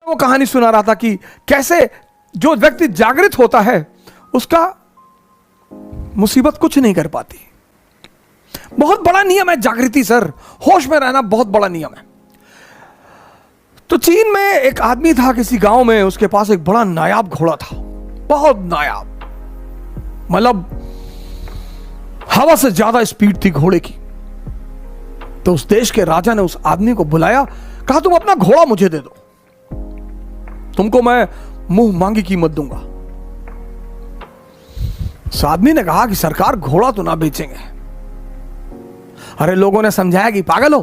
वो कहानी सुना रहा था कि कैसे जो व्यक्ति जागृत होता है उसका मुसीबत कुछ नहीं कर पाती। बहुत बड़ा नियम है जागृति सर, होश में रहना बहुत बड़ा नियम है। तो चीन में एक आदमी था किसी गांव में, उसके पास एक बड़ा नायाब घोड़ा था, बहुत नायाब, मतलब हवा से ज्यादा स्पीड थी घोड़े की। तो उस देश के राजा ने उस आदमी को बुलाया, कहा तुम अपना घोड़ा मुझे दे दो, तुमको मैं मुंह मांगी कीमत दूंगा। उस आदमी ने कहा कि सरकार घोड़ा तो ना बेचेंगे। अरे लोगों ने समझाया कि पागल हो,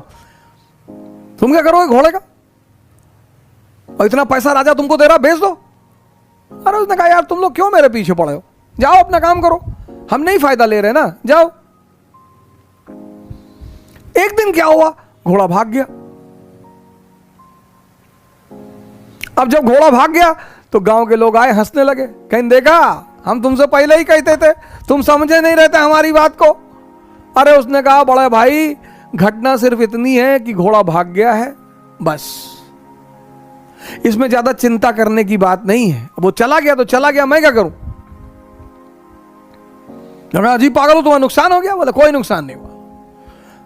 तुम क्या करोगे घोड़े का, और इतना पैसा राजा तुमको दे रहा, बेच दो। अरे उसने कहा यार तुम लोग क्यों मेरे पीछे पड़े हो, जाओ अपना काम करो, हम नहीं फायदा ले रहे ना, जाओ। एक दिन क्या हुआ, घोड़ा भाग गया। अब जब घोड़ा भाग गया तो गांव के लोग आए, हंसने लगे, कहीं देखा हम तुमसे पहले ही कहते थे, तुम समझे नहीं रहते हमारी बात को। अरे उसने कहा बड़े भाई घटना सिर्फ इतनी है कि घोड़ा भाग गया है, बस, इसमें ज्यादा चिंता करने की बात नहीं है। वो चला गया तो चला गया, मैं क्या करूं। अजीब पागल हो, तुम्हारा नुकसान हो गया। बोले कोई नुकसान नहीं हुआ।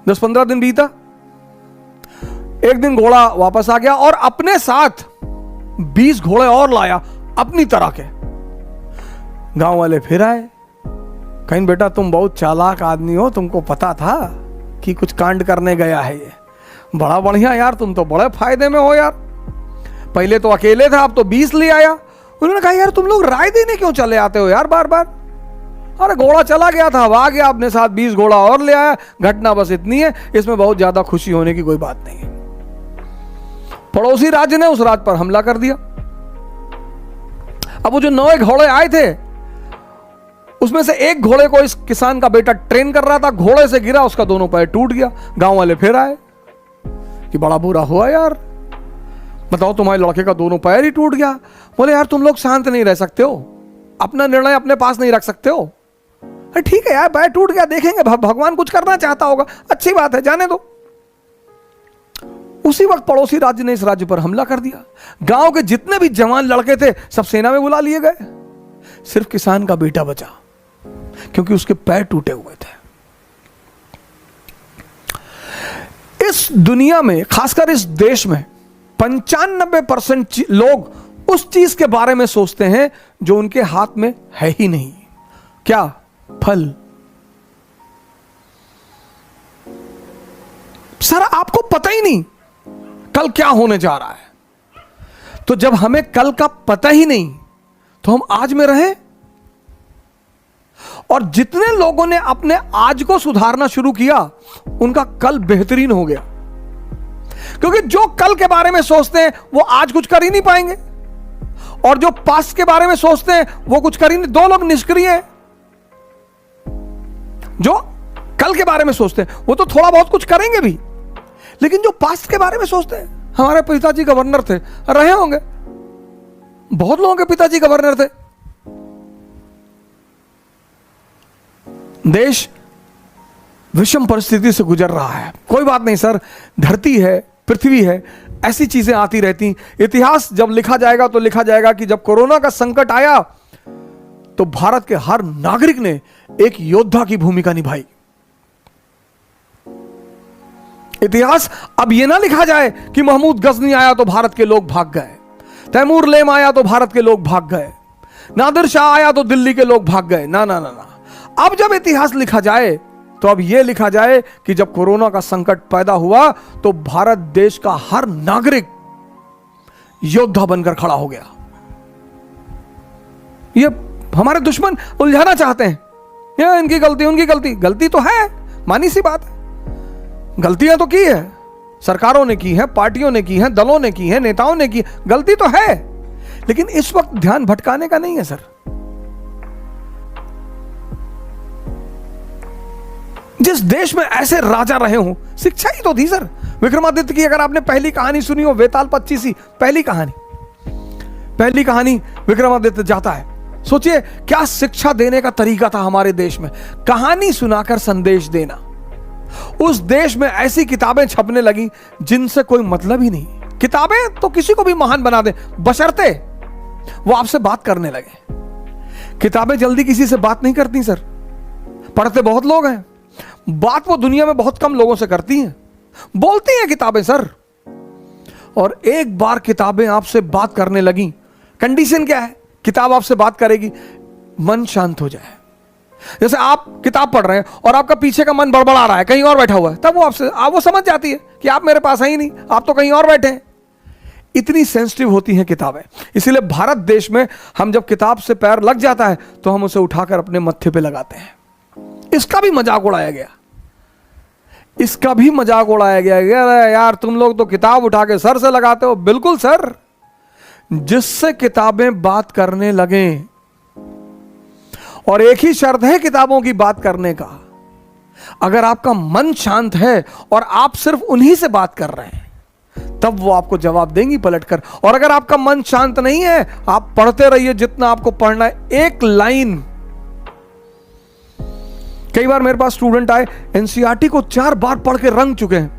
10-15 दिन बीता, एक दिन घोड़ा वापस आ गया और अपने साथ 20 घोड़े और लाया अपनी तरह के। गांव वाले फिर आए, कहीं बेटा तुम बहुत चालाक आदमी हो, तुमको पता था कि कुछ कांड करने गया है ये, बड़ा बढ़िया यार, तुम तो बड़े फायदे में हो यार, पहले तो अकेले था अब तो 20 ले आया। उन्होंने कहा यार तुम लोग राय देने क्यों चले आते हो यार बार बार। अरे घोड़ा चला गया था, अब आ गया, अपने साथ 20 घोड़ा और ले आया, घटना बस इतनी है, इसमें बहुत ज्यादा खुशी होने की कोई बात नहीं है। पड़ोसी राज्य ने उस राज्य पर हमला कर दिया। अब वो जो 9 घोड़े आए थे उसमें से एक घोड़े को इस किसान का बेटा ट्रेन कर रहा था, घोड़े से गिरा, उसका दोनों पैर टूट गया। गांव वाले फिर आए कि बड़ा बुरा हुआ यार, बताओ तुम्हारे लड़के का दोनों पैर ही टूट गया। बोले यार तुम लोग शांत नहीं रह सकते हो, अपना निर्णय अपने पास नहीं रख सकते हो। अरे ठीक है यार, पैर टूट गया, देखेंगे भगवान कुछ करना चाहता होगा, अच्छी बात है, जाने दो। उसी वक्त पड़ोसी राज्य ने इस राज्य पर हमला कर दिया। गांव के जितने भी जवान लड़के थे सब सेना में बुला लिए गए, सिर्फ किसान का बेटा बचा क्योंकि उसके पैर टूटे हुए थे। इस दुनिया में, खासकर इस देश में 95% लोग उस चीज के बारे में सोचते हैं जो उनके हाथ में है ही नहीं। क्या? फल। सर आपको पता ही नहीं कल क्या होने जा रहा है, तो जब हमें कल का पता ही नहीं तो हम आज में रहें। और जितने लोगों ने अपने आज को सुधारना शुरू किया उनका कल बेहतरीन हो गया, क्योंकि जो कल के बारे में सोचते हैं वो आज कुछ कर ही नहीं पाएंगे, और जो पास्ट के बारे में सोचते हैं वो कुछ कर ही नहीं। 2 लोग निष्क्रिय हैं। जो कल के बारे में सोचते हैं वो तो थोड़ा बहुत कुछ करेंगे भी, लेकिन जो पास्ट के बारे में सोचते हैं, हमारे पिताजी गवर्नर थे, रहे होंगे, बहुत लोगों के पिताजी गवर्नर थे। देश विषम परिस्थिति से गुजर रहा है, कोई बात नहीं सर, धरती है, पृथ्वी है, ऐसी चीजें आती रहती। इतिहास जब लिखा जाएगा तो लिखा जाएगा कि जब कोरोना का संकट आया तो भारत के हर नागरिक ने एक योद्धा की भूमिका निभाई। इतिहास अब यह ना लिखा जाए कि महमूद गजनी आया तो भारत के लोग भाग गए, तैमूर लेम आया तो भारत के लोग भाग गए, नादिर शाह आया तो दिल्ली के लोग भाग गए। ना ना ना ना, अब जब इतिहास लिखा जाए तो अब यह लिखा जाए कि जब कोरोना का संकट पैदा हुआ तो भारत देश का हर नागरिक योद्धा बनकर खड़ा हो गया। ये हमारे दुश्मन उलझाना चाहते हैं, ये इनकी गलती, उनकी गलती। गलती तो है, मानी सी बात है, गलतियां तो की है, सरकारों ने की है, पार्टियों ने की है, दलों ने की है, नेताओं ने की, गलती तो है, लेकिन इस वक्त ध्यान भटकाने का नहीं है सर। जिस देश में ऐसे राजा रहे हो, शिक्षा ही तो थी सर। विक्रमादित्य की अगर आपने पहली कहानी सुनी हो, वेताल 25 पहली कहानी विक्रमादित्य जाता है, सोचिए क्या शिक्षा देने का तरीका था हमारे देश में, कहानी सुनाकर संदेश देना। उस देश में ऐसी किताबें छपने लगी जिनसे कोई मतलब ही नहीं, किताबें तो किसी को भी महान बना दे, बशर्ते वो आपसे बात करने लगे। किताबें जल्दी किसी से बात नहीं करती सर। पढ़ते बहुत लोग हैं, बात वो दुनिया में बहुत कम लोगों से करती हैं। बोलती हैं किताबें सर। और एक बार किताबें आपसे बात करने लगी, कंडीशन क्या है? किताब आपसे बात करेगी, मन शांत हो जाए। जैसे आप किताब पढ़ रहे हैं और आपका पीछे का मन बड़बड़ा रहा है, कहीं और बैठा हुआ है, तब वो समझ जाती है कि आप मेरे पास है ही नहीं, आप तो कहीं और बैठे हैं। इतनी सेंसिटिव होती हैं किताबें। इसीलिए भारत देश में हम जब किताब से पैर लग जाता है तो हम उसे उठाकर अपने मत्थे पे लगाते हैं। इसका भी मजाक उड़ाया गया, इसका भी मजाक उड़ाया गया। यार तुम लोग तो किताब उठा के सर से लगाते हो। बिल्कुल सर, जिससे किताबें बात करने लगें, और एक ही शर्त है किताबों की बात करने का, अगर आपका मन शांत है और आप सिर्फ उन्हीं से बात कर रहे हैं, तब वो आपको जवाब देंगी पलटकर। और अगर आपका मन शांत नहीं है, आप पढ़ते रहिए जितना आपको पढ़ना है, एक लाइन। कई बार मेरे पास स्टूडेंट आए, एनसीईआरटी को 4 बार पढ़ के रंग चुके हैं,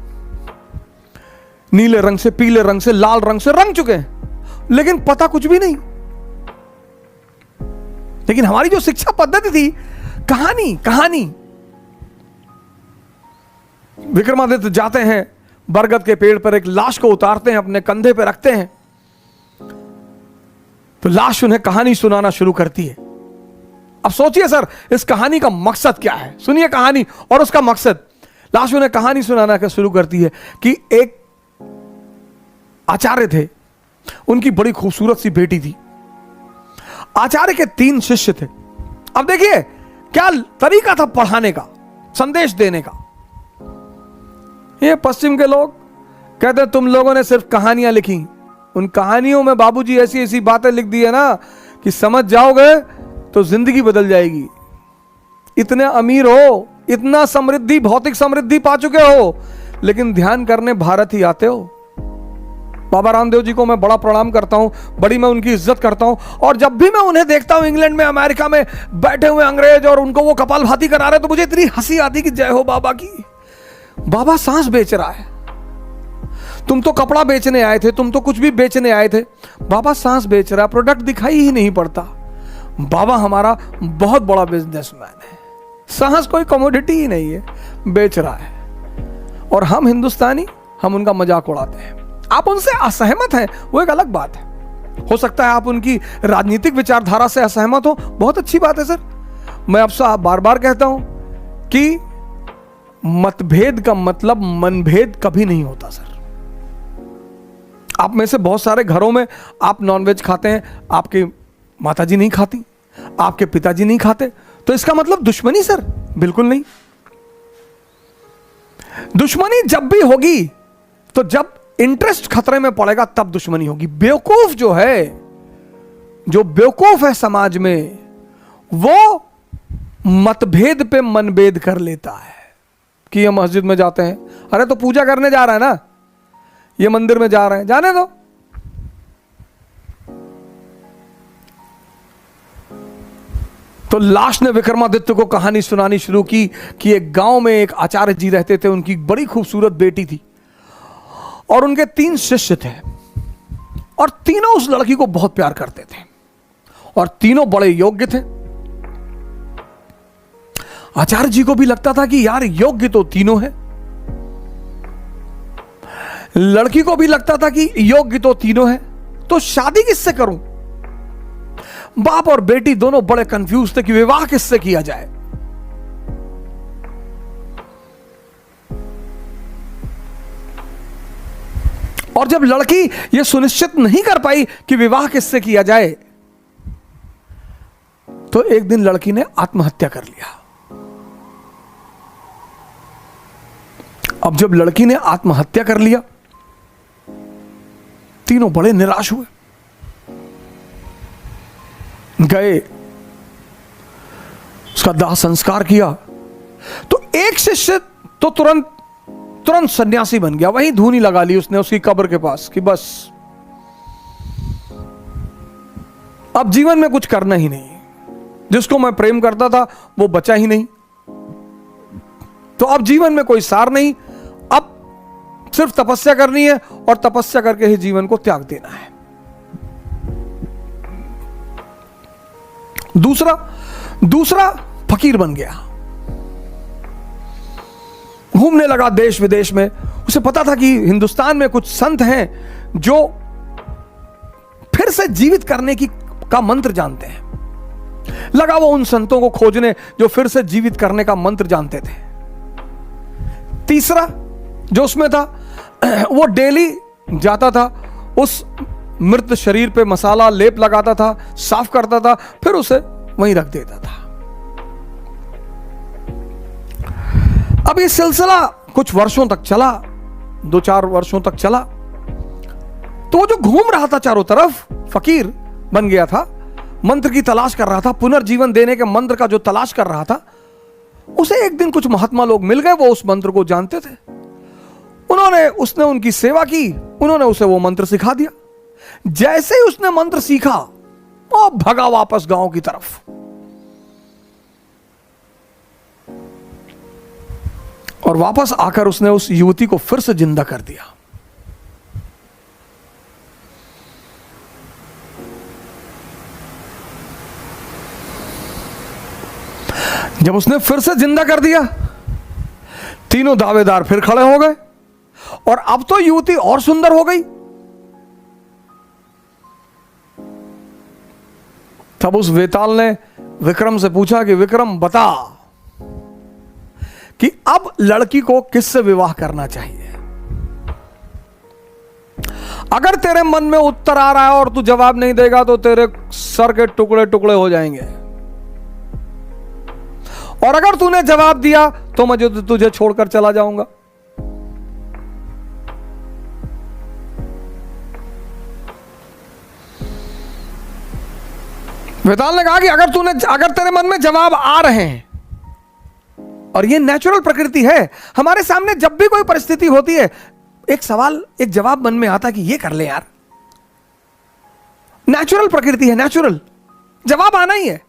नीले रंग से, पीले रंग से, लाल रंग से रंग चुके हैं, लेकिन पता कुछ भी नहीं। लेकिन हमारी जो शिक्षा पद्धति थी, कहानी कहानी। विक्रमादित्य जाते हैं, बरगद के पेड़ पर एक लाश को उतारते हैं, अपने कंधे पे रखते हैं, तो लाश उन्हें कहानी सुनाना शुरू करती है। अब सोचिए सर, इस कहानी का मकसद क्या है? सुनिए कहानी और उसका मकसद। लाश उन्हें कहानी सुनाना शुरू करती है कि एक आचार्य थे, उनकी बड़ी खूबसूरत सी बेटी थी। आचार्य के 3 शिष्य थे। अब देखिए क्या तरीका था पढ़ाने का, संदेश देने का। ये पश्चिम के लोग कहते हैं तुम लोगों ने सिर्फ कहानियां लिखी, उन कहानियों में बाबूजी ऐसी ऐसी बातें लिख दी है ना कि समझ जाओगे तो जिंदगी बदल जाएगी। इतने अमीर हो, इतना समृद्धि, भौतिक समृद्धि पा चुके हो, लेकिन ध्यान करने भारत ही आते हो। बाबा रामदेव जी को मैं बड़ा प्रणाम करता हूं, बड़ी मैं उनकी इज्जत करता हूं, और जब भी मैं उन्हें देखता हूं इंग्लैंड में, अमेरिका में बैठे हुए अंग्रेज, और उनको वो कपालभाति करा रहे, तो मुझे इतनी हंसी आती कि जय हो बाबा की। बाबा सांस बेच रहा है, तुम तो कपड़ा बेचने आए थे, तुम तो कुछ भी बेचने आए थे, बाबा सांस बेच रहा है, प्रोडक्ट दिखाई ही नहीं पड़ता। बाबा हमारा बहुत बड़ा बिजनेसमैन है, सांस कोई कमोडिटी ही नहीं है, बेच रहा है। और हम हिंदुस्तानी, हम उनका मजाक उड़ाते हैं। आप उनसे असहमत हैं, वो एक अलग बात है। हो सकता है आप उनकी राजनीतिक विचारधारा से असहमत हो, बहुत अच्छी बात है सर। मैं आपसे बार बार कहता हूं कि मतभेद का मतलब मनभेद कभी नहीं होता सर। आप में से बहुत सारे घरों में आप नॉनवेज खाते हैं, आपकी माताजी नहीं खाती, आपके पिताजी नहीं खाते, तो इसका मतलब दुश्मनी सर? बिल्कुल नहीं। दुश्मनी जब भी होगी तो जब इंटरेस्ट खतरे में पड़ेगा तब दुश्मनी होगी। बेवकूफ जो है, जो बेवकूफ है समाज में, वो मतभेद पे मनभेद कर लेता है कि ये मस्जिद में जाते हैं, अरे तो पूजा करने जा रहा है ना, ये मंदिर में जा रहे हैं, जाने दो। तो लाश ने विक्रमादित्य को कहानी सुनानी शुरू की कि एक गांव में एक आचार्य जी रहते थे, उनकी बड़ी खूबसूरत बेटी थी और उनके 3 शिष्य थे, और तीनों उस लड़की को बहुत प्यार करते थे, और तीनों बड़े योग्य थे। आचार्य जी को भी लगता था कि यार योग्य तो तीनों हैं, लड़की को भी लगता था कि योग्य तो तीनों हैं, तो शादी किससे करूं? बाप और बेटी दोनों बड़े कंफ्यूज थे कि विवाह किससे किया जाए। और जब लड़की यह सुनिश्चित नहीं कर पाई कि विवाह किससे किया जाए, तो एक दिन लड़की ने आत्महत्या कर लिया। अब जब लड़की ने आत्महत्या कर लिया, तीनों बड़े निराश हुए, गए उसका दाह संस्कार किया। तो एक शिष्य तो तुरंत सन्यासी बन गया, वहीं धूनी लगा ली उसने उसकी कब्र के पास कि बस अब जीवन में कुछ करना ही नहीं, जिसको मैं प्रेम करता था वो बचा ही नहीं, तो अब जीवन में कोई सार नहीं, अब सिर्फ तपस्या करनी है और तपस्या करके ही जीवन को त्याग देना है। दूसरा फकीर बन गया, घूमने लगा देश विदेश में। उसे पता था कि हिंदुस्तान में कुछ संत हैं जो फिर से जीवित करने का मंत्र जानते हैं। लगा वो उन संतों को खोजने जो फिर से जीवित करने का मंत्र जानते थे। तीसरा जो उसमें था, वो डेली जाता था, उस मृत शरीर पे मसाला लेप लगाता था, साफ करता था, फिर उसे वहीं रख देता था। अब ये सिलसिला कुछ वर्षों तक चला, 2-4 वर्षों तक चला। तो वो जो घूम रहा था चारों तरफ, फकीर बन गया था, मंत्र की तलाश कर रहा था, पुनर्जीवन देने के मंत्र का जो तलाश कर रहा था, उसे एक दिन कुछ महात्मा लोग मिल गए, वो उस मंत्र को जानते थे। उसने उनकी सेवा की, उन्होंने उसे वो मंत्र सिखा दिया। जैसे ही उसने मंत्र सीखा, वो भगा वापस गांव की तरफ। और वापस आकर उसने उस युवती को फिर से जिंदा कर दिया। जब उसने फिर से जिंदा कर दिया, तीनों दावेदार फिर खड़े हो गए, और अब तो युवती और सुंदर हो गई। तब उस वेताल ने विक्रम से पूछा कि विक्रम बता कि अब लड़की को किससे विवाह करना चाहिए। अगर तेरे मन में उत्तर आ रहा है और तू जवाब नहीं देगा तो तेरे सर के टुकड़े टुकड़े हो जाएंगे, और अगर तूने जवाब दिया तो मैं तुझे छोड़कर चला जाऊंगा। वेताल ने कहा कि अगर तेरे मन में जवाब आ रहे हैं, और ये नेचुरल प्रकृति है, हमारे सामने जब भी कोई परिस्थिति होती है, एक जवाब मन में आता है कि ये कर ले यार, नेचुरल प्रकृति है, नेचुरल जवाब आना ही है।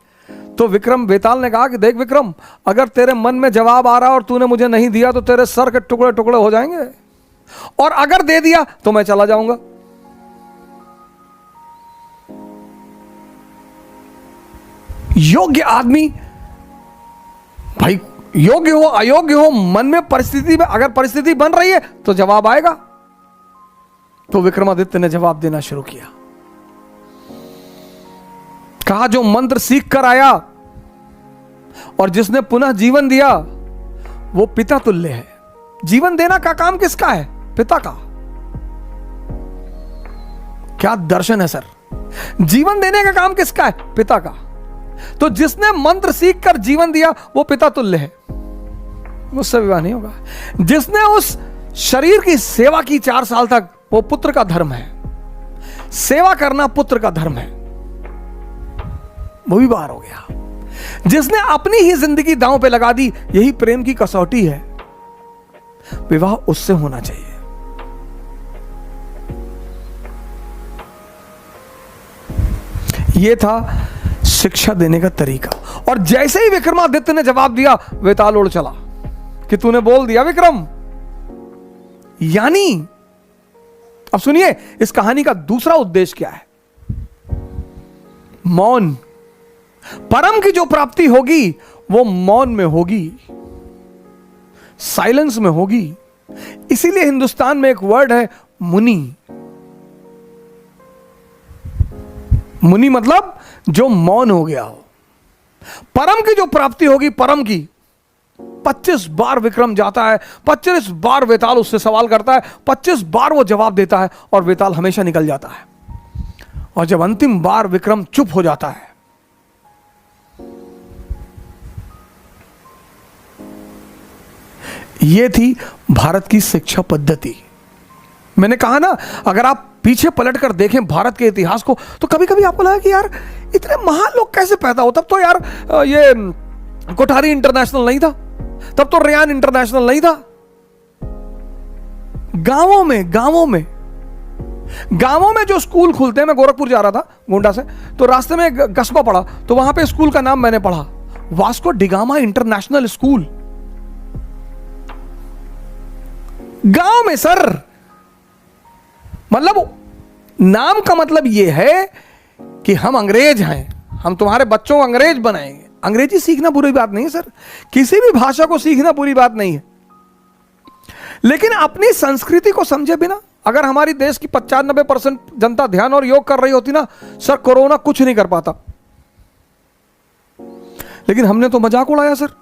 तो वेताल ने कहा कि देख विक्रम, अगर तेरे मन में जवाब आ रहा और तूने मुझे नहीं दिया तो तेरे सर के टुकड़े टुकड़े हो जाएंगे, और अगर दे दिया तो मैं चला जाऊंगा। योग्य आदमी, भाई योग्य हो अयोग्य हो, मन में अगर परिस्थिति बन रही है तो जवाब आएगा। तो विक्रमादित्य ने जवाब देना शुरू किया। कहा जो मंत्र सीख कर आया और जिसने पुनः जीवन दिया वो पिता तुल्य है। जीवन देना का काम किसका है? पिता का। क्या दर्शन है सर! जीवन देने का काम किसका है? पिता का। तो जिसने मंत्र सीख कर जीवन दिया वो पिता तुल्य है, उससे विवाह नहीं होगा। जिसने उस शरीर की सेवा की 4 साल तक, वो पुत्र का धर्म है। सेवा करना पुत्र का धर्म है, वो भी बाहर हो गया। जिसने अपनी ही जिंदगी दांव पे लगा दी, यही प्रेम की कसौटी है, विवाह उससे होना चाहिए। यह था शिक्षा देने का तरीका। और जैसे ही विक्रमादित्य ने जवाब दिया, वेताल उड़ चला कि तूने बोल दिया विक्रम। यानी अब सुनिए, इस कहानी का दूसरा उद्देश्य क्या है? मौन। परम की जो प्राप्ति होगी वो मौन में होगी, साइलेंस में होगी। इसीलिए हिंदुस्तान में एक वर्ड है मुनि। मुनि मतलब जो मौन हो गया हो। परम की जो प्राप्ति होगी, परम की 25 बार विक्रम जाता है, 25 बार वेताल उससे सवाल करता है, 25 बार वो जवाब देता है और वेताल हमेशा निकल जाता है। और जब अंतिम बार विक्रम चुप हो जाता है, यह थी भारत की शिक्षा पद्धति। मैंने कहा ना, अगर आप पीछे पलटकर देखें भारत के इतिहास को, तो कभी कभी आपको लगा कि यार इतने महान लोग कैसे पैदा हो। तब तो यार ये कोठारी इंटरनेशनल नहीं था, तब तो रेयान इंटरनेशनल नहीं था। गांवों में जो स्कूल खुलते हैं, मैं गोरखपुर जा रहा था गोंडा से, तो रास्ते में एक कस्बा पड़ा, तो वहां पे स्कूल का नाम मैंने पढ़ा, वास्को डिगामा इंटरनेशनल स्कूल। गांव में सर, मतलब नाम का मतलब यह है कि हम अंग्रेज हैं, हम तुम्हारे बच्चों को अंग्रेज बनाएंगे। अंग्रेजी सीखना बुरी बात नहीं है सर, किसी भी भाषा को सीखना बुरी बात नहीं है, लेकिन अपनी संस्कृति को समझे बिना अगर हमारी देश की 95% जनता ध्यान और योग कर रही होती ना सर, कोरोना कुछ नहीं कर पाता। लेकिन हमने तो मजाक उड़ाया सर।